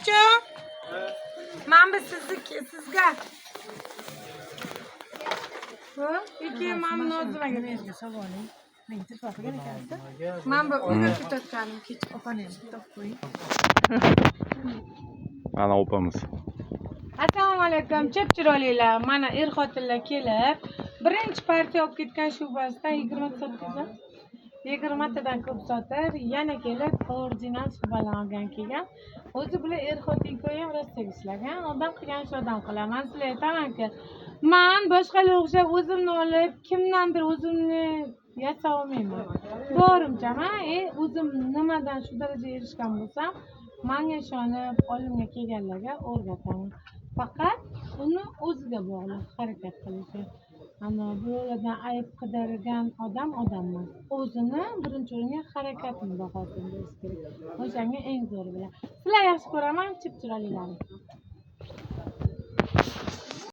Cho'cho. Mana bu sizga. Ha? Ikki mana Nozimaga bergan savoling. Men telefon qilgan ekansiz. Men bu o'zim tutayotganim kech opani ham topib qo'ying. Ana opamiz. Assalomu alaykum, chiroylilar. Mana xotinlar kelib, birinchi partiya olib ketgan shubasidan 20 sotdi. 20 tadan ko'p sotar, yana kelib original shubalarni olgan kelgan. O'zi bilan xotin-ku ham rost tegishlangan. Odam qilgan ish odam qilar. Men sizlarga aytamanki, men boshqalarga o'xshab o'zimni olib, kimdandir o'zimni yasa olmayman. Borimcha men o'zim nimadan shu darajaga erishgan bo'lsam, menga ishonib olimga kelganlarga o'rgataman. Faqat uni o'ziga bog'liq harakat qilishi. Ana birovlardan ayb qidirgan odam emas. O'zini birinchi o'ringa harakatini bahosini berish kerak. O'shanga eng zo'ri bilan. Sizlar yaxshi ko'raman, chiroylilarim.